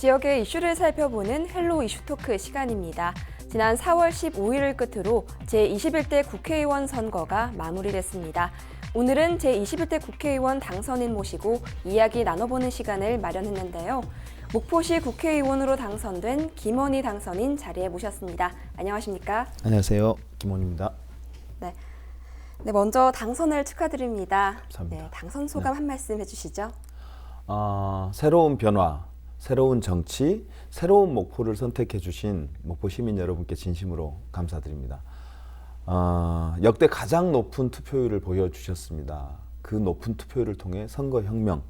지역의 이슈를 살펴보는 헬로 이슈 토크 시간입니다. 지난 4월 15일을 끝으로 제21대 국회의원 선거가 마무리됐습니다. 오늘은 제21대 국회의원 당선인 모시고 이야기 나눠보는 시간을 마련했는데요. 목포시 국회의원으로 당선된 김원희 당선인 자리에 모셨습니다. 안녕하십니까? 안녕하세요. 김원희입니다. 네, 먼저 당선을 축하드립니다. 감사합니다. 네, 당선 소감 한 말씀 해주시죠. 새로운 변화, 새로운 정치, 새로운 목포를 선택해 주신 목포 시민 여러분께 진심으로 감사드립니다. 역대 가장 높은 투표율을 보여주셨습니다. 그 높은 투표율을 통해 선거혁명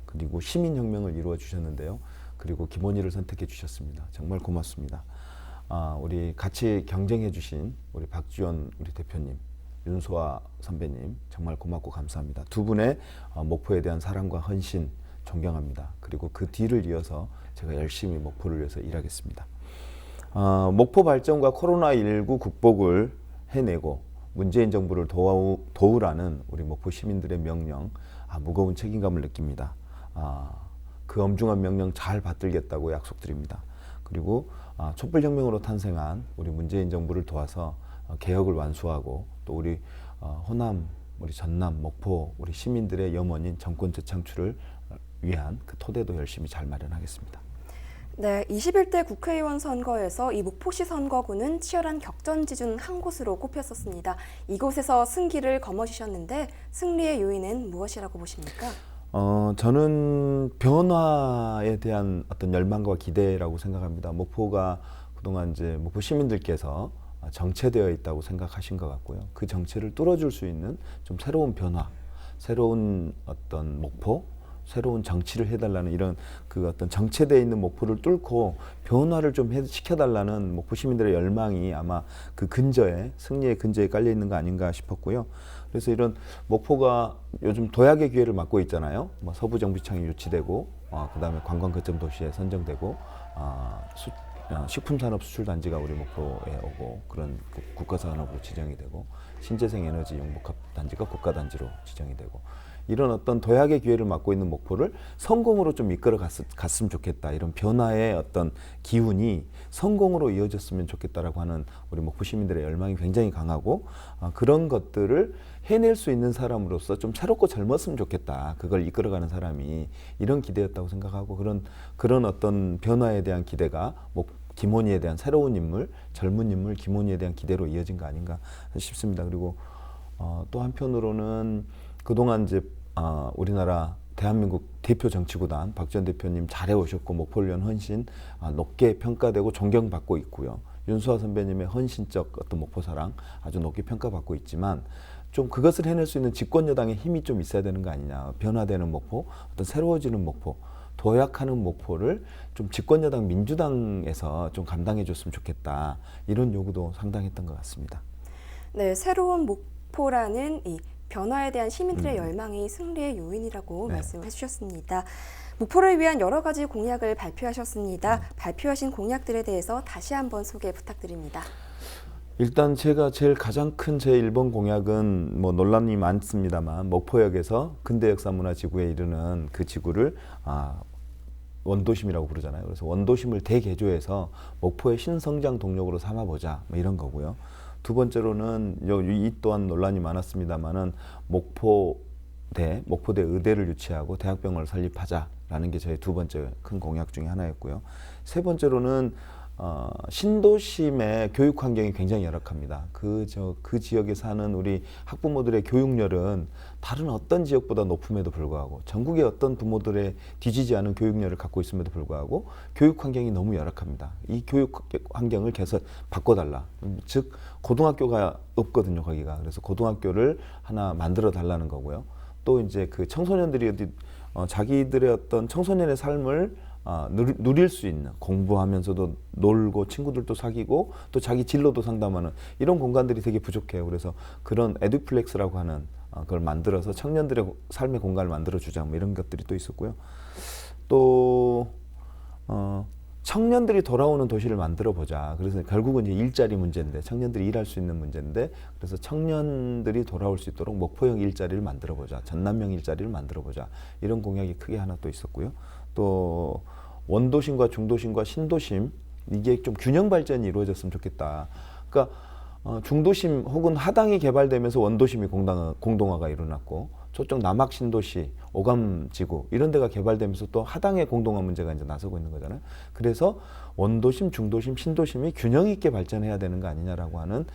그리고 시민혁명을 이루어 주셨는데요. 그리고 김원희를 선택해 주셨습니다. 정말 고맙습니다. 우리 같이 경쟁해 주신 우리 박지원 우리 대표님, 윤소아 선배님 정말 고맙고 감사합니다. 두 분의 목포에 대한 사랑과 헌신 존경합니다. 그리고 그 뒤를 이어서 제가 열심히 목포를 위해서 일하겠습니다. 목포 발전과 코로나19 극복을 해내고 문재인 정부를 도우라는 우리 목포 시민들의 명령, 무거운 책임감을 느낍니다. 그 엄중한 명령 잘 받들겠다고 약속드립니다. 그리고 촛불혁명으로 탄생한 우리 문재인 정부를 도와서 개혁을 완수하고 또 우리 호남, 우리 전남, 목포 우리 시민들의 염원인 정권 재창출을 위한 그 토대도 열심히 잘 마련하겠습니다. 네, 21대 국회의원 선거에서 이 목포시 선거구는 치열한 격전지 중 한 곳으로 꼽혔었습니다. 이곳에서 승기를 거머쥐셨는데 승리의 요인은 무엇이라고 보십니까? 저는 변화에 대한 어떤 열망과 기대라고 생각합니다. 목포가 그동안 이제 목포 시민들께서 정체되어 있다고 생각하신 것 같고요. 그 정체를 뚫어줄 수 있는 좀 새로운 변화, 새로운 어떤 목포, 새로운 정치를 해달라는 이런 그 어떤 정체되어 있는 목포를 뚫고 변화를 좀 시켜달라는 목포 시민들의 열망이 아마 그 근저에 승리의 근저에 깔려 있는 거 아닌가 싶었고요. 그래서 이런 목포가 요즘 도약의 기회를 맞고 있잖아요. 서부 정비창이 유치되고 그다음에 관광 거점 도시에 선정되고 식품산업 수출단지가 우리 목포에 오고 그런 국가산업으로 지정이 되고 신재생 에너지 용복합 단지가 국가단지로 지정이 되고 이런 어떤 도약의 기회를 맞고 있는 목포를 성공으로 좀 이끌어 갔으면 좋겠다. 이런 변화의 어떤 기운이 성공으로 이어졌으면 좋겠다라고 하는 우리 목포 시민들의 열망이 굉장히 강하고 그런 것들을 해낼 수 있는 사람으로서 좀 새롭고 젊었으면 좋겠다. 그걸 이끌어가는 사람이 이런 기대였다고 생각하고 그런 어떤 변화에 대한 기대가 김원희에 대한 새로운 인물, 젊은 인물 김원희에 대한 기대로 이어진 거 아닌가 싶습니다. 그리고 또 한편으로는 그동안 이제 우리나라 대한민국 대표 정치구단 박지원 대표님 잘해오셨고 목포를 위한 헌신 높게 평가되고 존경받고 있고요. 윤수아 선배님의 헌신적 어떤 목포 사랑 아주 높게 평가받고 있지만 좀 그것을 해낼 수 있는 집권 여당의 힘이 좀 있어야 되는 거 아니냐. 변화되는 목포, 어떤 새로워지는 목포, 도약하는 목포를 좀 집권 여당 민주당에서 좀 감당해 줬으면 좋겠다. 이런 요구도 상당했던 것 같습니다. 네, 새로운 목포라는 이 변화에 대한 시민들의 열망이 승리의 요인이라고 말씀해 주셨습니다. 목포를 위한 여러 가지 공약을 발표하셨습니다. 발표하신 공약들에 대해서 다시 한번 소개 부탁드립니다. 일단 제가 가장 큰 제 1번 공약은 논란이 많습니다만 목포역에서 근대역사문화지구에 이르는 그 지구를 원도심이라고 부르잖아요. 그래서 원도심을 대개조해서 목포의 신성장 동력으로 삼아보자 이런 거고요. 두 번째로는 이 또한 논란이 많았습니다만은 목포대 의대를 유치하고 대학병원을 설립하자라는 게 저희 두 번째 큰 공약 중에 하나였고요. 세 번째로는 신도심의 교육 환경이 굉장히 열악합니다. 그 지역에 사는 우리 학부모들의 교육열은 다른 어떤 지역보다 높음에도 불구하고 전국의 어떤 부모들의 뒤지지 않은 교육열을 갖고 있음에도 불구하고 교육 환경이 너무 열악합니다. 이 교육 환경을 바꿔달라. 즉 고등학교가 없거든요, 거기가. 그래서 고등학교를 하나 만들어 달라는 거고요. 또 이제 그 청소년들이 자기들의 어떤 청소년의 삶을 누릴 수 있는 공부하면서도 놀고 친구들도 사귀고 또 자기 진로도 상담하는 이런 공간들이 되게 부족해요. 그래서 그런 에듀플렉스라고 하는 그걸 만들어서 청년들의 삶의 공간을 만들어주자 이런 것들이 또 있었고요. 또 청년들이 돌아오는 도시를 만들어 보자. 그래서 결국은 이제 일자리 문제인데 청년들이 일할 수 있는 문제인데 그래서 청년들이 돌아올 수 있도록 목포형 일자리를 만들어 보자. 전남형 일자리를 만들어 보자. 이런 공약이 크게 하나 또 있었고요. 또 원도심과 중도심과 신도심 이게 좀 균형 발전이 이루어졌으면 좋겠다. 그러니까 중도심 혹은 하당이 개발되면서 원도심이 공동화가 일어났고 저쪽 남학 신도시, 오감지구 이런 데가 개발되면서 또 하당의 공동화 문제가 이제 나서고 있는 거잖아요. 그래서 원도심, 중도심, 신도심이 균형 있게 발전해야 되는 거 아니냐라고 하는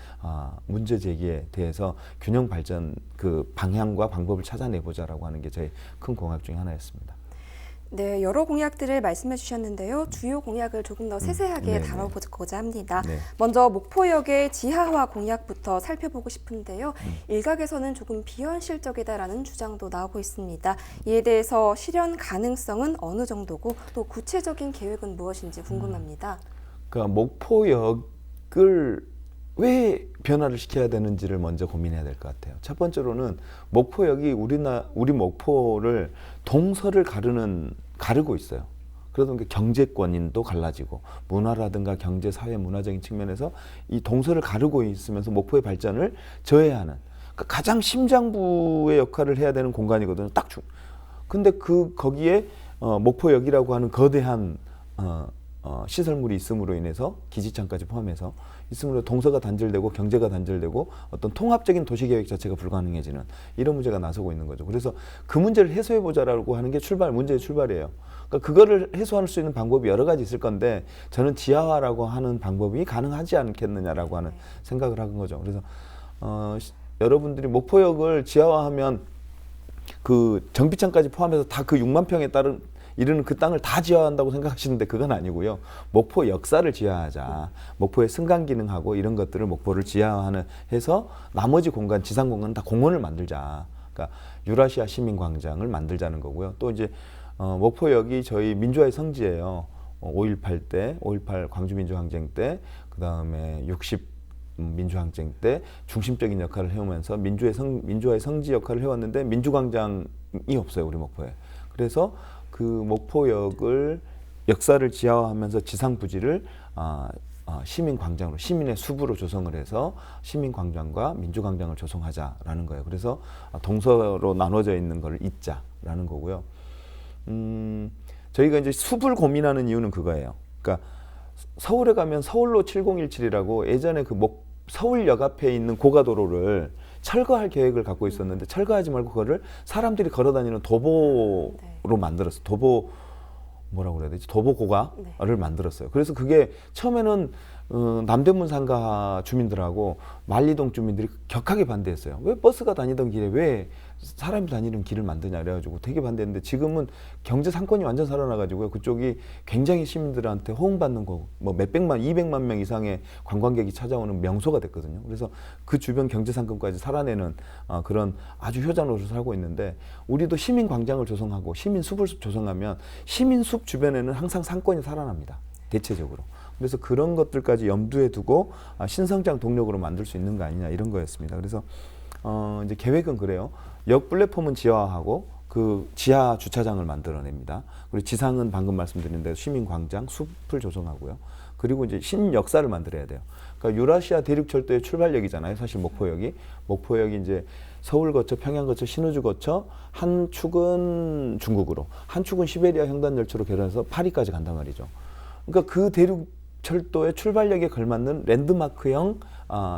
문제 제기에 대해서 균형 발전 그 방향과 방법을 찾아내보자라고 하는 게 저희 큰 공약 중에 하나였습니다. 네, 여러 공약들을 말씀해 주셨는데요. 주요 공약을 조금 더 세세하게 네네. 다뤄보고자 합니다. 네. 먼저 목포역의 지하화 공약부터 살펴보고 싶은데요. 일각에서는 조금 비현실적이다라는 주장도 나오고 있습니다. 이에 대해서 실현 가능성은 어느 정도고 또 구체적인 계획은 무엇인지 궁금합니다. 그러니까 목포역을 왜 변화를 시켜야 되는지를 먼저 고민해야 될 것 같아요. 첫 번째로는 목포역이 우리 목포를 동서를 가르고 있어요. 그러다 보니까 경제권인도 갈라지고 문화라든가 경제, 사회, 문화적인 측면에서 이 동서를 가르고 있으면서 목포의 발전을 저해하는 그러니까 가장 심장부의 역할을 해야 되는 공간이거든요. 근데 거기에 목포역이라고 하는 거대한 시설물이 있음으로 인해서 기지창까지 포함해서 있음으로 동서가 단절되고 경제가 단절되고 어떤 통합적인 도시계획 자체가 불가능해지는 이런 문제가 나서고 있는 거죠. 그래서 그 문제를 해소해보자라고 하는 게 문제의 출발이에요. 그러니까 그거를 해소할 수 있는 방법이 여러 가지 있을 건데 저는 지하화라고 하는 방법이 가능하지 않겠느냐라고 하는 생각을 하는 거죠. 그래서 여러분들이 목포역을 지하화하면 그 정비창까지 포함해서 다 그 6만 평에 따른 이르는 그 땅을 다 지하화한다고 생각하시는데 그건 아니고요. 목포 역사를 지하화하자. 목포의 승강 기능하고 이런 것들을 목포를 지하화하는 해서 나머지 공간, 지상 공간 다 공원을 만들자. 그러니까 유라시아 시민광장을 만들자는 거고요. 또 이제 목포역이 저희 민주화의 성지예요. 5.18 광주민주항쟁 때, 그 다음에 60 민주항쟁 때 중심적인 역할을 해오면서 민주화의 성지 역할을 해왔는데 민주광장이 없어요, 우리 목포에. 그래서 그 목포역을 역사를 지하화하면서 지상 부지를 시민광장으로 시민의 숲으로 조성을 해서 시민광장과 민주광장을 조성하자라는 거예요. 그래서 동서로 나눠져 있는 걸 잇자라는 거고요. 저희가 이제 숲을 고민하는 이유는 그거예요. 그러니까 서울에 가면 서울로 7017이라고 예전에 서울역 앞에 있는 고가도로를 철거할 계획을 갖고 있었는데 철거하지 말고 그거를 사람들이 걸어다니는 도보로 만들었어. 뭐라고 그래야 되지? 도보고가를 만들었어요. 그래서 그게 처음에는 남대문 상가 주민들하고 만리동 주민들이 격하게 반대했어요. 왜 버스가 다니던 길에 왜 사람이 다니는 길을 만드냐 그래가지고 되게 반대했는데 지금은 경제 상권이 완전 살아나가지고요. 그쪽이 굉장히 시민들한테 호응받는 거, 뭐 몇백만, 200만 명 이상의 관광객이 찾아오는 명소가 됐거든요. 그래서 그 주변 경제 상권까지 살아내는 그런 아주 효자노릇을 살고 있는데 우리도 시민 광장을 조성하고 시민 숲을 조성하면 시민 숲 주변에는 항상 상권이 살아납니다. 대체적으로. 그래서 그런 것들까지 염두에 두고 신성장 동력으로 만들 수 있는 거 아니냐 이런 거였습니다. 그래서 이제 계획은 그래요. 역 플랫폼은 지하화하고 그 지하 주차장을 만들어냅니다. 그리고 지상은 방금 말씀드린 대로 시민광장, 숲을 조성하고요. 그리고 이제 신역사를 만들어야 돼요. 그러니까 유라시아 대륙철도의 출발역이잖아요. 사실 목포역이 이제 서울 거쳐 평양 거쳐 신우주 거쳐 한 축은 중국으로, 한 축은 시베리아 횡단 열차로 결혼해서 파리까지 간단 말이죠. 그러니까 그 대륙철도의 출발역에 걸맞는 랜드마크형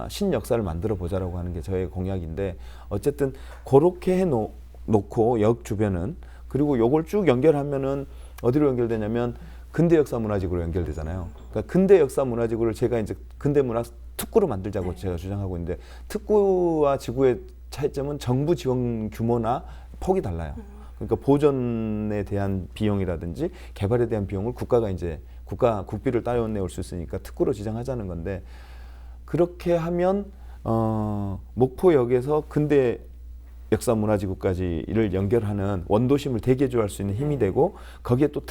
신역사를 만들어 보자라고 하는 게 저의 공약인데 어쨌든 그렇게 해놓고 역 주변은 그리고 요걸 쭉 연결하면은 어디로 연결되냐면 근대 역사 문화지구로 연결되잖아요. 그러니까 근대 역사 문화지구를 제가 이제 근대 문화 특구로 만들자고 제가 주장하고 있는데 특구와 지구의 차이점은 정부 지원 규모나 폭이 달라요. 그러니까 보존에 대한 비용이라든지 개발에 대한 비용을 국비를 따내올 수 있으니까 특구로 지정하자는 건데 그렇게 하면 목포역에서 근대 역사 문화지구까지를 연결하는 원도심을 대개조할 수 있는 힘이 되고 거기에 또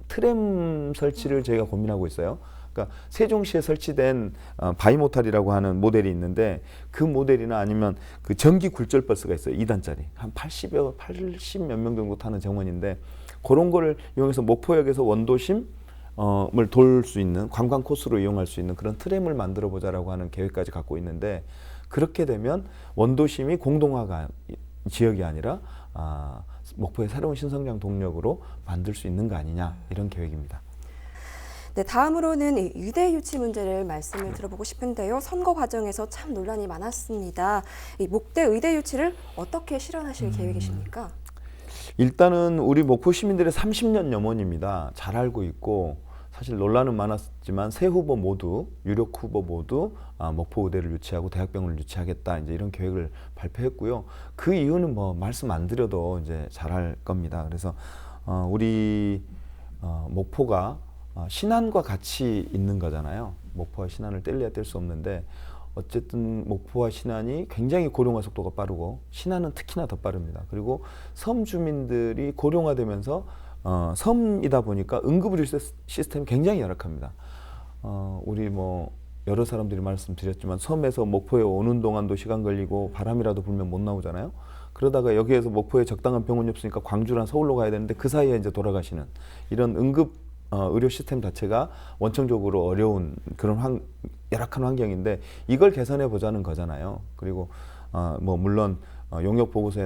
트램 설치를 저희가 고민하고 있어요. 그러니까 세종시에 설치된 바이모탈이라고 하는 모델이 있는데 그 모델이나 아니면 그 전기 굴절 버스가 있어요. 2단짜리 한 80몇 명 정도 타는 정원인데 그런 거를 이용해서 목포역에서 원도심 을 돌 수 있는 관광 코스로 이용할 수 있는 그런 트램을 만들어 보자라고 하는 계획까지 갖고 있는데 그렇게 되면 원도심이 공동화가 지역이 아니라 목포의 새로운 신성장 동력으로 만들 수 있는 거 아니냐 이런 계획입니다. 네, 다음으로는 이 의대 유치 문제를 말씀을 들어보고 싶은데요. 선거 과정에서 참 논란이 많았습니다. 이 목대 의대 유치를 어떻게 실현하실 계획이십니까? 일단은 우리 목포 시민들의 30년 염원입니다. 잘 알고 있고 사실 논란은 많았지만 세 후보 모두 유력 후보 모두 목포 의대를 유치하고 대학병원을 유치하겠다 이제 이런 계획을 발표했고요. 그 이유는 뭐 말씀 안 드려도 이제 잘 알 겁니다. 그래서 우리 목포가 신안과 같이 있는 거잖아요. 목포와 신안을 뗄래야 뗄 수 없는데 어쨌든 목포와 신안이 굉장히 고령화 속도가 빠르고 신안은 특히나 더 빠릅니다. 그리고 섬 주민들이 고령화되면서 섬이다 보니까 응급의료 시스템이 굉장히 열악합니다. 우리 뭐 여러 사람들이 말씀드렸지만 섬에서 목포에 오는 동안도 시간 걸리고 바람이라도 불면 못 나오잖아요. 그러다가 여기에서 목포에 적당한 병원이 없으니까 광주나 서울로 가야 되는데 그 사이에 이제 돌아가시는 이런 응급 의료 시스템 자체가 원천적으로 어려운 그런 열악한 환경인데 이걸 개선해 보자는 거잖아요. 그리고 뭐 물론 용역 보고서에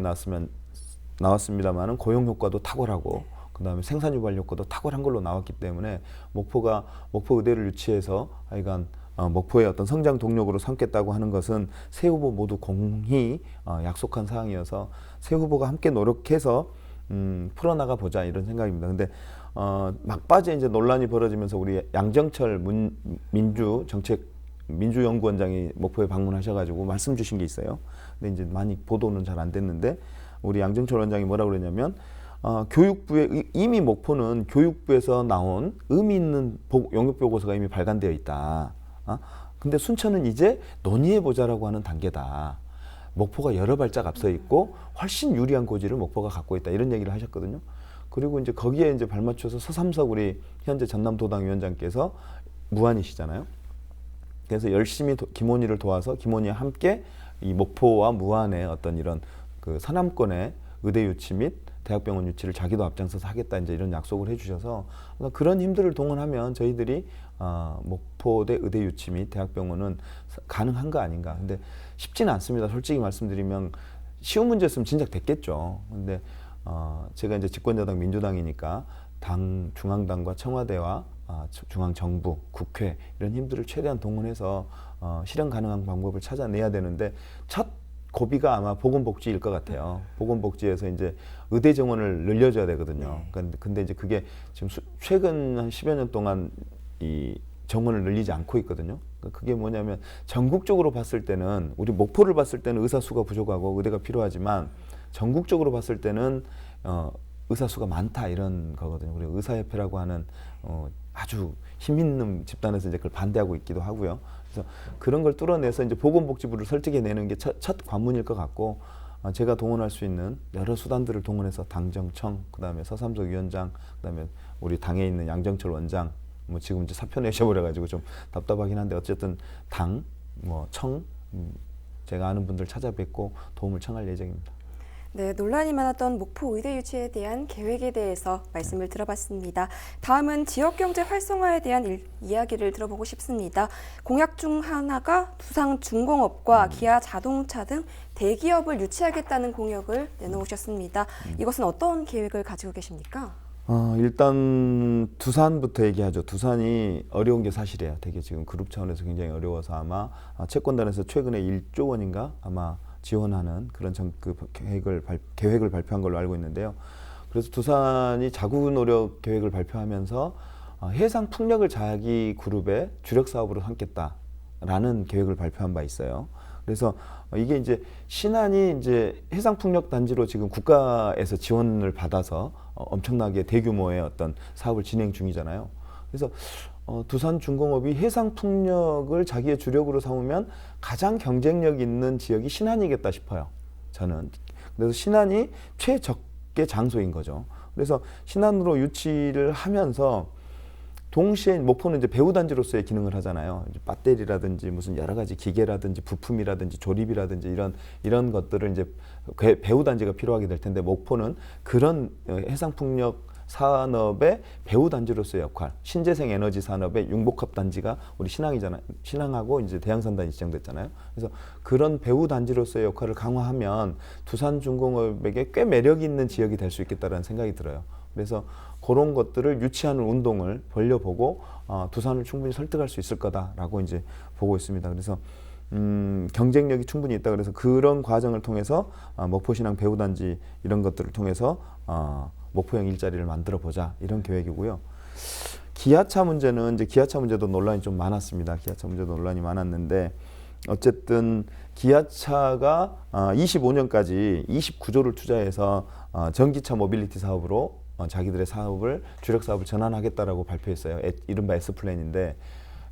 나왔습니다만은 고용 효과도 탁월하고 그다음에 생산 유발 효과도 탁월한 걸로 나왔기 때문에 목포가 목포 의대를 유치해서 하여간 목포의 어떤 성장 동력으로 삼겠다고 하는 것은 세 후보 모두 공히 약속한 사항이어서 세 후보가 함께 노력해서 풀어나가 보자 이런 생각입니다. 근데 막바지에 이제 논란이 벌어지면서 우리 양정철 민주연구원장이 목포에 방문하셔가지고 말씀 주신 게 있어요. 근데 이제 많이 보도는 잘 안 됐는데 우리 양정철 원장이 뭐라고 그랬냐면 교육부에 이미 목포는 교육부에서 나온 의미 있는 용역 보고서가 이미 발간되어 있다. 근데 순천은 이제 논의해보자라고 하는 단계다. 목포가 여러 발짝 앞서 있고 훨씬 유리한 고지를 목포가 갖고 있다. 이런 얘기를 하셨거든요. 그리고 이제 거기에 이제 발맞춰서 서삼석 우리 현재 전남도당 위원장께서 무안이시잖아요. 그래서 열심히 김원희를 도와서 김원희와 함께 이 목포와 무안의 어떤 이런 그 서남권의 의대 유치 및 대학병원 유치를 자기도 앞장서서 하겠다 이제 이런 약속을 해주셔서 그러니까 그런 힘들을 동원하면 저희들이 목포대 의대 유치 및 대학병원은 가능한 거 아닌가. 근데 쉽지는 않습니다. 솔직히 말씀드리면 쉬운 문제였으면 진작 됐겠죠. 근데 제가 이제 집권여당 민주당이니까 중앙당과 청와대와 중앙정부, 국회 이런 힘들을 최대한 동원해서 실현 가능한 방법을 찾아내야 되는데 첫 고비가 아마 보건복지일 것 같아요. 보건복지에서 이제 의대 정원을 늘려줘야 되거든요. 근데 이제 그게 지금 최근 한 10여 년 동안 이 정원을 늘리지 않고 있거든요. 그게 뭐냐면 전국적으로 봤을 때는 우리 목포를 봤을 때는 의사 수가 부족하고 의대가 필요하지만 전국적으로 봤을 때는 의사 수가 많다 이런 거거든요. 우리 의사협회라고 하는 아주 힘 있는 집단에서 이제 그걸 반대하고 있기도 하고요. 그래서 그런 걸 뚫어내서 이제 보건복지부를 설득해내는 게 첫 관문일 것 같고 제가 동원할 수 있는 여러 수단들을 동원해서 당정청, 그다음에 서삼석 위원장, 그다음에 우리 당에 있는 양정철 원장, 뭐 지금 이제 사표 내셔버려가지고 좀 답답하긴 한데 어쨌든 당, 뭐 청, 제가 아는 분들 찾아뵙고 도움을 청할 예정입니다. 네, 논란이 많았던 목포 의대 유치에 대한 계획에 대해서 말씀을 들어봤습니다. 다음은 지역경제 활성화에 대한 이야기를 들어보고 싶습니다. 공약 중 하나가 두산중공업과 기아자동차 등 대기업을 유치하겠다는 공약을 내놓으셨습니다. 이것은 어떤 계획을 가지고 계십니까? 일단 두산부터 얘기하죠. 두산이 어려운 게 사실이에요. 되게 지금 그룹 차원에서 굉장히 어려워서 아마 채권단에서 최근에 1조 원인가 아마 지원하는 그런 계획을 발표한 걸로 알고 있는데요. 그래서 두산이 자구 노력 계획을 발표하면서 해상 풍력을 자기 그룹의 주력 사업으로 삼겠다라는 계획을 발표한 바 있어요. 그래서 이게 이제 신안이 이제 해상 풍력 단지로 지금 국가에서 지원을 받아서 엄청나게 대규모의 어떤 사업을 진행 중이잖아요. 그래서 두산중공업이 해상풍력을 자기의 주력으로 삼으면 가장 경쟁력 있는 지역이 신안이겠다 싶어요. 저는. 그래서 신안이 최적의 장소인 거죠. 그래서 신안으로 유치를 하면서 동시에 목포는 이제 배후단지로서의 기능을 하잖아요. 이제 배터리라든지 무슨 여러 가지 기계라든지 부품이라든지 조립이라든지 이런 것들을 이제 배후단지가 필요하게 될 텐데 목포는 그런 해상풍력 산업의 배후단지로서의 역할, 신재생 에너지 산업의 융복합 단지가 우리 신항이잖아요. 신항하고 이제 대양산단이 지정됐잖아요. 그래서 그런 배후단지로서의 역할을 강화하면 두산중공업에게 꽤 매력 있는 지역이 될 수 있겠다라는 생각이 들어요. 그래서 그런 것들을 유치하는 운동을 벌려보고 두산을 충분히 설득할 수 있을 거다라고 이제 보고 있습니다. 그래서 경쟁력이 충분히 있다. 그래서 그런 과정을 통해서 목포신앙 배후단지 이런 것들을 통해서 목포형 일자리를 만들어 보자 이런 계획이고요. 기아차 문제는 이제 기아차 문제도 논란이 좀 많았습니다. 기아차 문제도 논란이 많았는데 어쨌든 기아차가 25년까지 29조를 투자해서 전기차 모빌리티 사업으로 자기들의 사업을 주력 사업을 전환하겠다라고 발표했어요. 이른바 S플랜인데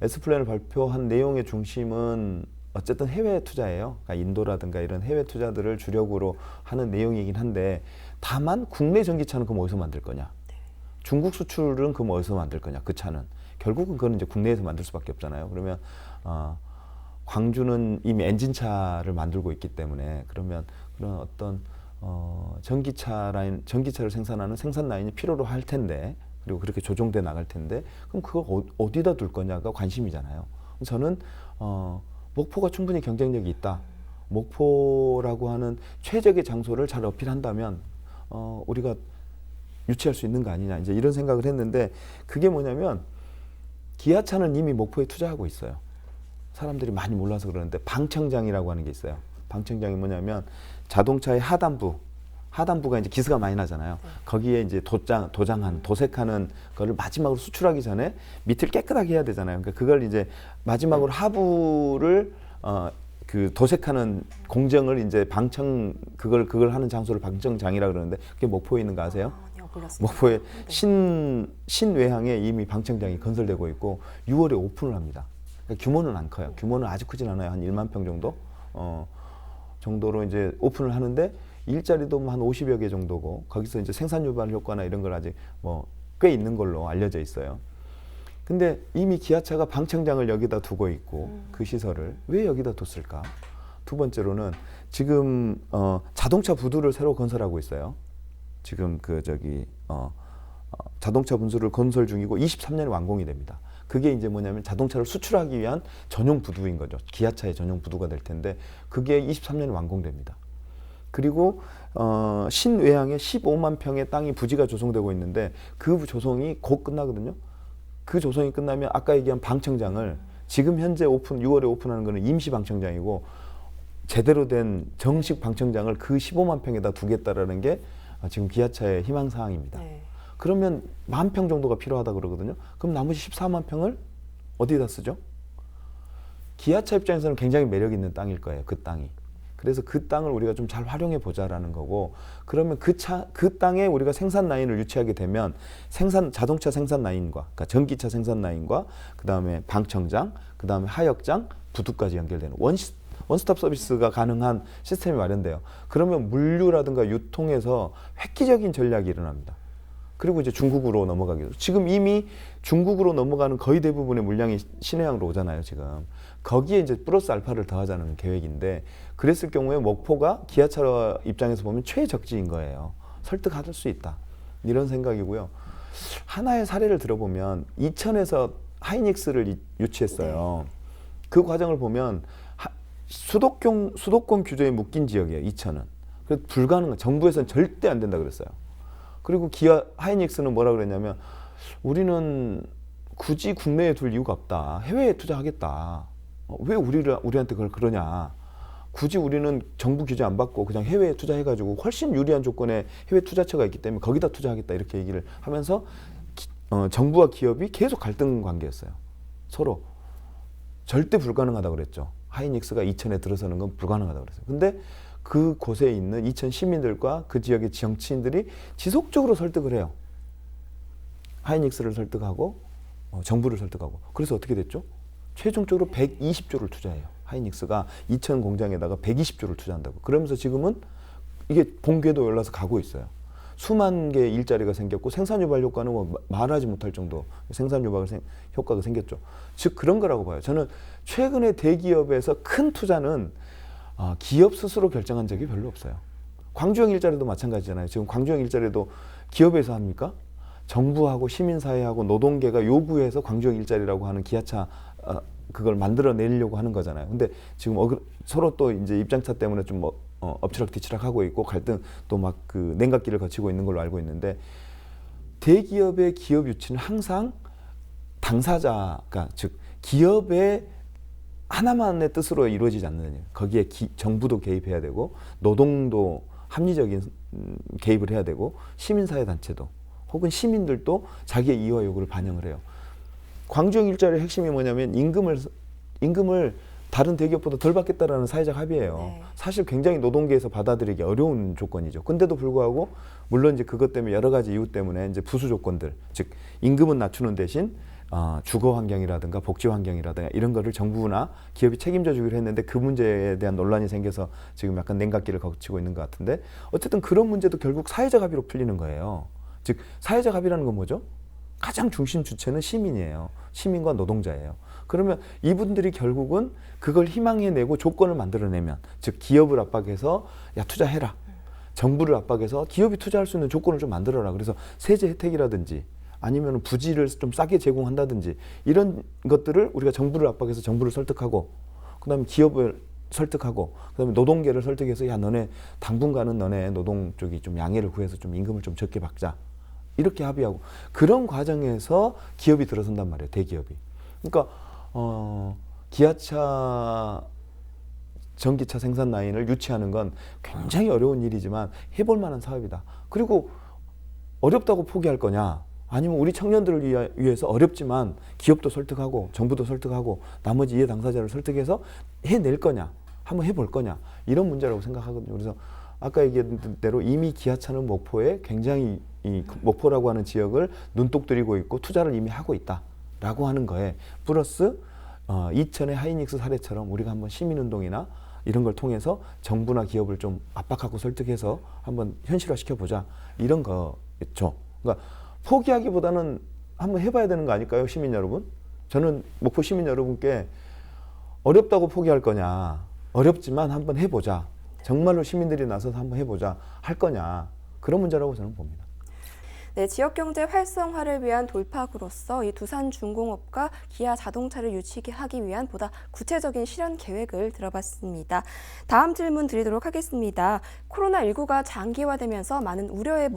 S플랜을 발표한 내용의 중심은 어쨌든 해외 투자예요. 그러니까 인도라든가 이런 해외 투자들을 주력으로 하는 내용이긴 한데 다만 국내 전기차는 그럼 어디서 만들 거냐? 중국 수출은 그럼 어디서 만들 거냐? 그 차는 결국은 그건 이제 국내에서 만들 수밖에 없잖아요. 그러면 광주는 이미 엔진차를 만들고 있기 때문에 그러면 그런 어떤 전기차를 생산하는 생산 라인이 필요로 할 텐데 그리고 그렇게 조정돼 나갈 텐데 그럼 그걸 어디다 둘 거냐가 관심이잖아요. 저는 목포가 충분히 경쟁력이 있다. 목포라고 하는 최적의 장소를 잘 어필한다면 우리가 유치할 수 있는 거 아니냐 이제 이런 생각을 했는데 그게 뭐냐면 기아차는 이미 목포에 투자하고 있어요. 사람들이 많이 몰라서 그러는데 방청장이라고 하는 게 있어요. 방청장이 뭐냐면 자동차의 하단부가 이제 기스가 많이 나잖아요. 거기에 이제 도색하는 거를 마지막으로 수출하기 전에 밑을 깨끗하게 해야 되잖아요. 그러니까 그걸 이제 마지막으로 하부를 그 도색하는 공정을 이제 그걸 하는 장소를 방청장이라 그러는데 그게 목포에 있는 거 아세요? 목포에 신외항에 이미 방청장이 건설되고 있고 6월에 오픈을 합니다. 그러니까 규모는 안 커요. 규모는 아주 크진 않아요. 한 1만 평 정도 정도로 이제 오픈을 하는데 일자리도 한 50여 개 정도고 거기서 이제 생산 유발 효과나 이런 걸 아직 꽤 있는 걸로 알려져 있어요. 근데 이미 기아차가 방청장을 여기다 두고 있고 그 시설을 왜 여기다 뒀을까? 두 번째로는 지금 자동차 부두를 새로 건설하고 있어요. 지금 자동차 분수를 건설 중이고 23년에 완공이 됩니다. 그게 이제 뭐냐면 자동차를 수출하기 위한 전용 부두인 거죠. 기아차의 전용 부두가 될 텐데 그게 23년에 완공됩니다. 그리고 신외항에 15만 평의 땅이 부지가 조성되고 있는데 그 조성이 곧 끝나거든요. 그 조성이 끝나면 아까 얘기한 방청장을 지금 현재 6월에 오픈하는 거는 임시 방청장이고 제대로 된 정식 방청장을 그 15만 평에다 두겠다라는 게 지금 기아차의 희망사항입니다. 네. 그러면 10,000평 정도가 필요하다 그러거든요. 그럼 나머지 14만 평을 어디다 쓰죠? 기아차 입장에서는 굉장히 매력 있는 땅일 거예요. 그 땅이. 그래서 그 땅을 우리가 좀 잘 활용해 보자라는 거고 그러면 그 땅에 우리가 생산 라인을 유치하게 되면 자동차 생산 라인과 그러니까 전기차 생산 라인과 그다음에 방청장, 그다음에 하역장, 부두까지 연결되는 원스톱 서비스가 가능한 시스템이 마련돼요. 그러면 물류라든가 유통에서 획기적인 전략이 일어납니다. 그리고 이제 중국으로 넘어가기도. 지금 이미 중국으로 넘어가는 거의 대부분의 물량이 신해항으로 오잖아요, 지금. 거기에 이제 플러스 알파를 더하자는 계획인데, 그랬을 경우에 목포가 기아차 입장에서 보면 최적지인 거예요. 설득할 수 있다. 이런 생각이고요. 하나의 사례를 들어보면, 이천에서 하이닉스를 유치했어요. 그 과정을 보면, 수도권 규제에 묶인 지역이에요, 이천은. 그래서 불가능한, 정부에서는 절대 안 된다 그랬어요. 그리고 하이닉스는 뭐라 그랬냐면 우리는 굳이 국내에 둘 이유가 없다. 해외에 투자하겠다. 왜 우리한테 그걸 그러냐. 굳이 우리는 정부 규제 안 받고 그냥 해외에 투자해가지고 훨씬 유리한 조건의 해외 투자처가 있기 때문에 거기다 투자하겠다. 이렇게 얘기를 하면서 정부와 기업이 계속 갈등 관계였어요. 서로. 절대 불가능하다고 그랬죠. 하이닉스가 이천에 들어서는 건 불가능하다고 그랬어요. 근데 그곳에 있는 이천 시민들과 그 지역의 정치인들이 지속적으로 설득을 해요. 하이닉스를 설득하고 정부를 설득하고. 그래서 어떻게 됐죠? 최종적으로 120조를 투자해요. 하이닉스가 이천 공장에다가 120조를 투자한다고. 그러면서 지금은 이게 본궤도 올라서 가고 있어요. 수만 개의 일자리가 생겼고 생산 유발 효과는 뭐 말하지 못할 정도 생산 유발 효과가 생겼죠. 즉 그런 거라고 봐요. 저는 최근에 대기업에서 큰 투자는 기업 스스로 결정한 적이 별로 없어요. 광주형 일자리도 마찬가지잖아요. 지금 광주형 일자리도 기업에서 합니까? 정부하고 시민사회하고 노동계가 요구해서 광주형 일자리라고 하는 기아차 그걸 만들어내려고 하는 거잖아요. 근데 지금 서로 또 이제 입장차 때문에 좀 엎치락뒤치락 하고 있고 갈등 또 막 그 냉각기를 거치고 있는 걸로 알고 있는데 대기업의 기업 유치는 항상 당사자가 즉 기업의 하나만의 뜻으로 이루어지지 않는 일. 거기에 정부도 개입해야 되고 노동도 합리적인 개입을 해야 되고 시민사회단체도 혹은 시민들도 자기의 이해와 요구를 반영을 해요. 광주형 일자리의 핵심이 뭐냐면 임금을 다른 대기업보다 덜 받겠다라는 사회적 합의예요. 네. 사실 굉장히 노동계에서 받아들이기 어려운 조건이죠. 근데도 불구하고 물론 이제 그것 때문에 여러 가지 이유 때문에 이제 부수 조건들, 즉 임금은 낮추는 대신 주거 환경이라든가 복지 환경이라든가 이런 거를 정부나 기업이 책임져 주기로 했는데 그 문제에 대한 논란이 생겨서 지금 약간 냉각기를 거치고 있는 것 같은데 어쨌든 그런 문제도 결국 사회적 합의로 풀리는 거예요. 즉 사회적 합의라는 건 뭐죠? 가장 중심 주체는 시민이에요. 시민과 노동자예요. 그러면 이분들이 결국은 그걸 희망해내고 조건을 만들어내면 즉 기업을 압박해서 야 투자해라. 정부를 압박해서 기업이 투자할 수 있는 조건을 좀 만들어라. 그래서 세제 혜택이라든지 아니면 부지를 좀 싸게 제공한다든지 이런 것들을 우리가 정부를 압박해서 정부를 설득하고 그다음에 기업을 설득하고 그다음에 노동계를 설득해서 야 너네 당분간은 너네 노동 쪽이 좀 양해를 구해서 좀 임금을 좀 적게 받자 이렇게 합의하고 그런 과정에서 기업이 들어선단 말이에요. 대기업이. 그러니까 기아차 전기차 생산 라인을 유치하는 건 굉장히 어려운 일이지만 해볼 만한 사업이다. 그리고 어렵다고 포기할 거냐? 아니면 우리 청년들을 위해서 어렵지만 기업도 설득하고 정부도 설득하고 나머지 이해 당사자를 설득해서 해낼 거냐? 한번 해볼 거냐? 이런 문제라고 생각하거든요. 그래서 아까 얘기한 대로 이미 기아차는 목포에 굉장히 이 목포라고 하는 지역을 눈독 들이고 있고 투자를 이미 하고 있다라고 하는 거에 플러스 이천의 하이닉스 사례처럼 우리가 한번 시민운동이나 이런 걸 통해서 정부나 기업을 좀 압박하고 설득해서 한번 현실화시켜보자 이런 거죠. 그러니까 포기하기보다는 한번 해봐야 되는 거 아닐까요, 시민 여러분? 저는 목포 시민 여러분께 어렵다고 포기할 거냐, 어렵지만 한번 해보자. 정말로 시민들이 나서서 한번 해보자. 할 거냐. 그런 문제라고 저는 봅니다. 네, 지역경제 활성화를 위한 돌파구로서 이 두산중공업과 기아자동차를 유치하기 위한 보다 구체적인 실현 계획을 들어봤습니다. 다음 질문 드리도록 하겠습니다. 코로나19가 장기화되면서 많은 우려의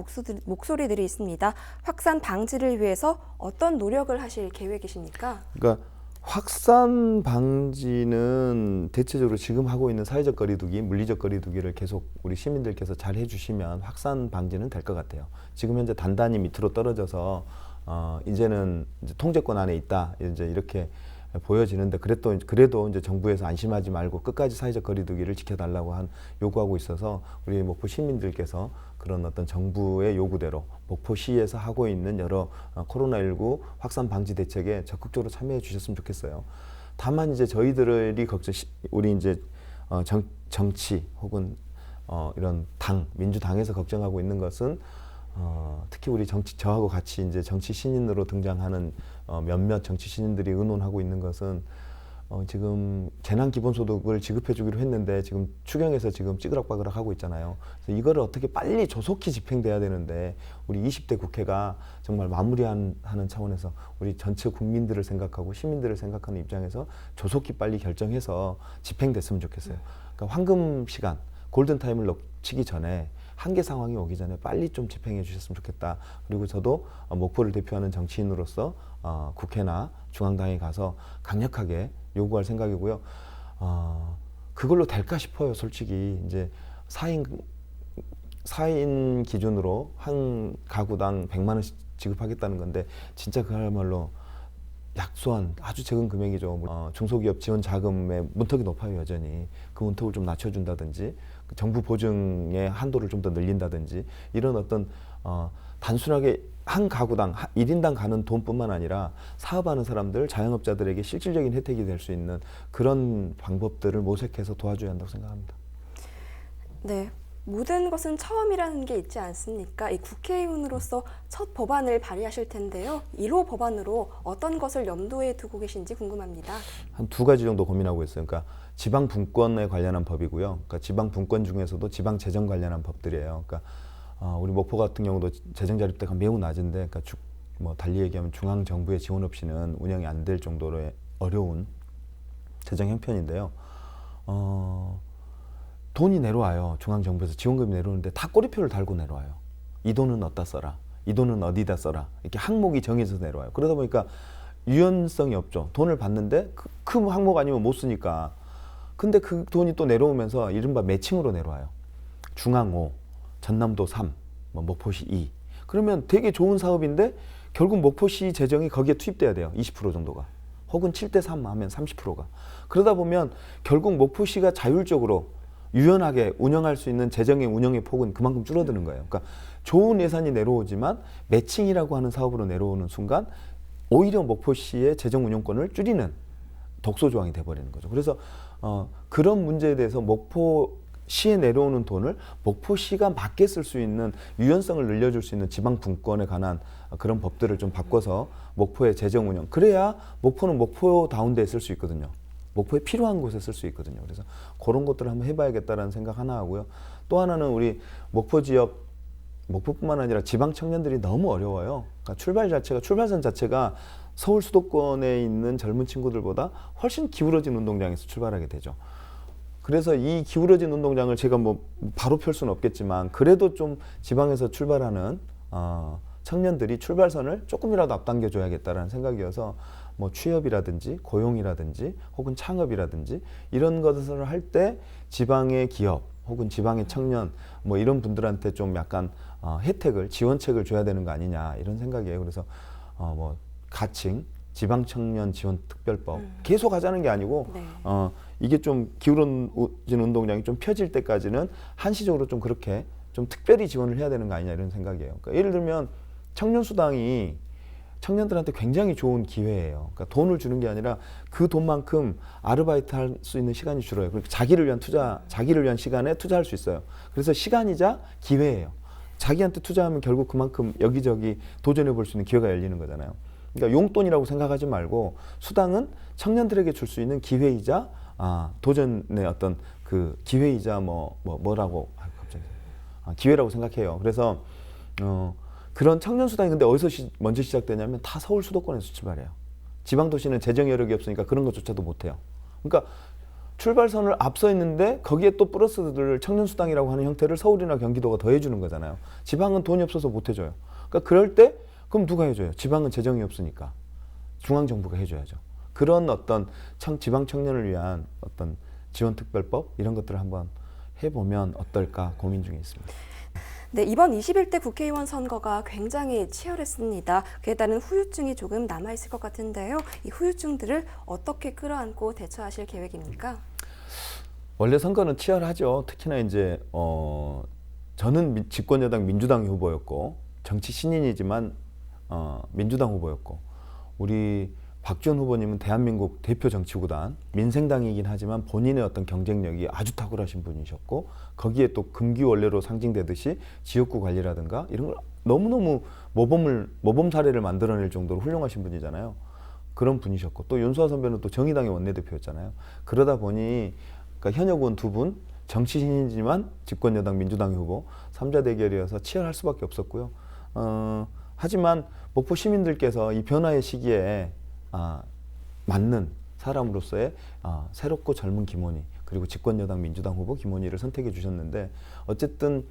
목소리들이 있습니다. 확산 방지를 위해서 어떤 노력을 하실 계획이십니까? 그러니까 확산 방지는 대체적으로 지금 하고 있는 사회적 거리두기, 물리적 거리두기를 계속 우리 시민들께서 잘 해주시면 확산 방지는 될 것 같아요. 지금 현재 단단히 밑으로 떨어져서 이제는 이제 통제권 안에 있다 이제 이렇게 보여지는데 그래도 이제 정부에서 안심하지 말고 끝까지 사회적 거리두기를 지켜달라고 요구하고 있어서 우리 목포 시민들께서 그런 어떤 정부의 요구대로 목포시에서 하고 있는 여러 코로나19 확산 방지 대책에 적극적으로 참여해 주셨으면 좋겠어요. 다만 이제 저희들이 우리 이제 정치 혹은 이런 민주당에서 걱정하고 있는 것은 특히 우리 저하고 같이 이제 정치 신인으로 등장하는 몇몇 정치 신인들이 의논하고 있는 것은 지금 재난 기본소득을 지급해주기로 했는데 지금 추경에서 지금 찌그락바그락 하고 있잖아요. 그래서 이거를 어떻게 빨리 조속히 집행돼야 되는데 우리 20대 국회가 정말 마무리하는 차원에서 우리 전체 국민들을 생각하고 시민들을 생각하는 입장에서 조속히 빨리 결정해서 집행됐으면 좋겠어요. 그러니까 황금 시간, 골든타임을 놓치기 전에 한계 상황이 오기 전에 빨리 좀 집행해 주셨으면 좋겠다. 그리고 저도 목포를 대표하는 정치인으로서 국회나 중앙당에 가서 강력하게 요구할 생각이고요. 그걸로 될까 싶어요. 솔직히 이제 4인 기준으로 한 가구당 100만 원씩 지급하겠다는 건데 진짜 그야말로 약소한 아주 적은 금액이죠. 중소기업 지원 자금의 문턱이 높아요. 여전히 그 문턱을 좀 낮춰준다든지 정부 보증의 한도를 좀 더 늘린다든지 이런 어떤 단순하게 한 가구당 1인당 가는 돈뿐만 아니라 사업하는 사람들, 자영업자들에게 실질적인 혜택이 될 수 있는 그런 방법들을 모색해서 도와줘야 한다고 생각합니다. 네. 모든 것은 처음이라는 게 있지 않습니까? 이 국회의원으로서 첫 법안을 발의하실 텐데요. 1호 법안으로 어떤 것을 염두에 두고 계신지 궁금합니다. 한 두 가지 정도 고민하고 있어요. 그러니까 지방 분권에 관련한 법이고요. 그러니까 지방 분권 중에서도 지방 재정 관련한 법들이에요. 그러니까 우리 목포 같은 경우도 재정 자립도가 매우 낮은데, 그러니까 달리 얘기하면 중앙 정부의 지원 없이는 운영이 안 될 정도로 어려운 재정 형편인데요. 돈이 내려와요. 중앙정부에서 지원금이 내려오는데 다 꼬리표를 달고 내려와요. 이 돈은 어디다 써라. 이 돈은 어디다 써라. 이렇게 항목이 정해져서 내려와요. 그러다 보니까 유연성이 없죠. 돈을 받는데 그 항목 아니면 못 쓰니까. 근데 그 돈이 또 내려오면서 이른바 매칭으로 내려와요. 중앙 5, 전남도 3, 뭐 목포시 2. 그러면 되게 좋은 사업인데 결국 목포시 재정이 거기에 투입돼야 돼요. 20% 정도가. 혹은 7대 3 하면 30%가. 그러다 보면 결국 목포시가 자율적으로 유연하게 운영할 수 있는 재정의 운영의 폭은 그만큼 줄어드는 거예요. 그러니까 좋은 예산이 내려오지만 매칭이라고 하는 사업으로 내려오는 순간 오히려 목포시의 재정 운영권을 줄이는 독소 조항이 돼버리는 거죠. 그래서 그런 문제에 대해서 목포시에 내려오는 돈을 목포시가 맞게 쓸 수 있는 유연성을 늘려줄 수 있는 지방 분권에 관한 그런 법들을 좀 바꿔서 목포의 재정 운영, 그래야 목포는 목포다운 데에 쓸 수 있거든요. 목포에 필요한 곳에 쓸 수 있거든요. 그래서 그런 것들을 한번 해봐야겠다라는 생각 하나 하고요. 또 하나는 우리 목포 지역, 목포뿐만 아니라 지방 청년들이 너무 어려워요. 그러니까 출발선 자체가 서울 수도권에 있는 젊은 친구들보다 훨씬 기울어진 운동장에서 출발하게 되죠. 그래서 이 기울어진 운동장을 제가 뭐 바로 펼 수는 없겠지만 그래도 좀 지방에서 출발하는 청년들이 출발선을 조금이라도 앞당겨 줘야겠다라는 생각이어서 뭐 취업이라든지 고용이라든지 혹은 창업이라든지 이런 것을 할 때 지방의 기업 혹은 지방의 청년 뭐 이런 분들한테 좀 약간 혜택을, 지원책을 줘야 되는 거 아니냐 이런 생각이에요. 그래서 뭐 가칭 지방 청년 지원 특별법 계속 하자는 게 아니고 네. 이게 좀 기울어진 운동장이 좀 펴질 때까지는 한시적으로 좀 그렇게 좀 특별히 지원을 해야 되는 거 아니냐 이런 생각이에요. 그러니까 예를 들면 청년수당이 청년들한테 굉장히 좋은 기회예요. 그러니까 돈을 주는 게 아니라 그 돈만큼 아르바이트 할 수 있는 시간이 줄어요. 그러니까 자기를 위한 투자, 자기를 위한 시간에 투자할 수 있어요. 그래서 시간이자 기회예요. 자기한테 투자하면 결국 그만큼 여기저기 도전해 볼 수 있는 기회가 열리는 거잖아요. 그러니까 용돈이라고 생각하지 말고 수당은 청년들에게 줄 수 있는 기회이자 도전의 어떤 그 기회이자 뭐라고 갑자기 기회라고 생각해요. 그래서 그런 청년 수당이 근데 어디서 먼저 시작되냐면 다 서울 수도권에서 출발해요. 지방 도시는 재정 여력이 없으니까 그런 것조차도 못 해요. 그러니까 출발선을 앞서 있는데 거기에 또 플러스를 청년 수당이라고 하는 형태를 서울이나 경기도가 더해 주는 거잖아요. 지방은 돈이 없어서 못 해줘요. 그러니까 그럴 때 그럼 누가 해줘요? 지방은 재정이 없으니까 중앙 정부가 해줘야죠. 그런 어떤 지방 청년을 위한 어떤 지원특별법 이런 것들을 한번 해보면 어떨까 고민 중에 있습니다. 네, 이번 21대 국회의원 선거가 굉장히 치열했습니다. 그에 따른 후유증이 조금 남아있을 것 같은데요. 이 후유증들을 어떻게 끌어안고 대처하실 계획입니까? 원래 선거는 치열하죠. 특히나 이제 저는 집권여당 민주당 후보였고 정치 신인이지만 민주당 후보였고 우리 박지원 후보님은 대한민국 대표 정치구단 민생당이긴 하지만 본인의 어떤 경쟁력이 아주 탁월하신 분이셨고 거기에 또 금기원래로 상징되듯이 지역구 관리라든가 이런 걸 너무너무 모범 사례를 만들어낼 정도로 훌륭하신 분이잖아요. 그런 분이셨고 또 윤수아 선배는 또 정의당의 원내대표였잖아요. 그러다 보니 그러니까 현역 의원 두 분 정치 신인이지만 집권여당 민주당 후보 3자 대결이어서 치열할 수밖에 없었고요. 하지만 목포 시민들께서 이 변화의 시기에 맞는 사람으로서의 새롭고 젊은 김원희 그리고 집권여당 민주당 후보 김원희를 선택해 주셨는데 어쨌든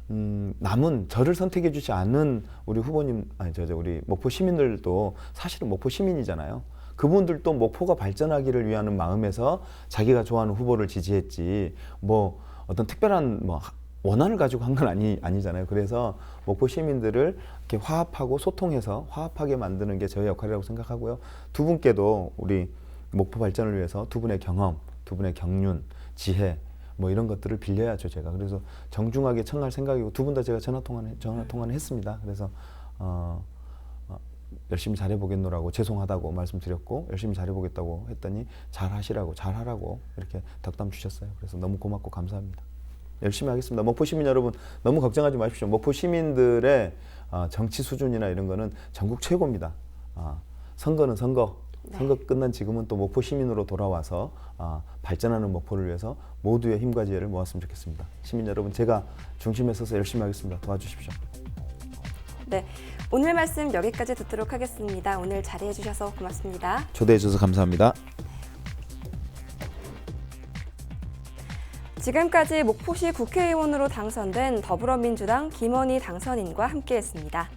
남은 저를 선택해 주지 않은 우리 후보님 우리 목포 시민들도 사실은 목포 시민이잖아요. 그분들도 목포가 발전하기를 위한 마음에서 자기가 좋아하는 후보를 지지했지 뭐 어떤 특별한 원한을 가지고 한 건 아니잖아요. 그래서 목포 시민들을 이렇게 화합하고 소통해서 화합하게 만드는 게 저의 역할이라고 생각하고요. 두 분께도 우리 목포 발전을 위해서 두 분의 경험, 두 분의 경륜, 지혜 뭐 이런 것들을 빌려야죠, 제가. 그래서 정중하게 청할 생각이고 두 분 다 제가 전화 통화는 했습니다. 그래서 열심히 잘해보겠노라고 죄송하다고 말씀드렸고 열심히 잘해보겠다고 했더니 잘하라고 이렇게 덕담 주셨어요. 그래서 너무 고맙고 감사합니다. 열심히 하겠습니다. 목포 시민 여러분 너무 걱정하지 마십시오. 목포 시민들의 정치 수준이나 이런 거는 전국 최고입니다. 선거는 선거. 선거 끝난 지금은 또 목포 시민으로 돌아와서 발전하는 목포를 위해서 모두의 힘과 지혜를 모았으면 좋겠습니다. 시민 여러분 제가 중심에 서서 열심히 하겠습니다. 도와주십시오. 네, 오늘 말씀 여기까지 듣도록 하겠습니다. 오늘 자리해 주셔서 고맙습니다. 초대해 주셔서 감사합니다. 지금까지 목포시 국회의원으로 당선된 더불어민주당 김원희 당선인과 함께했습니다.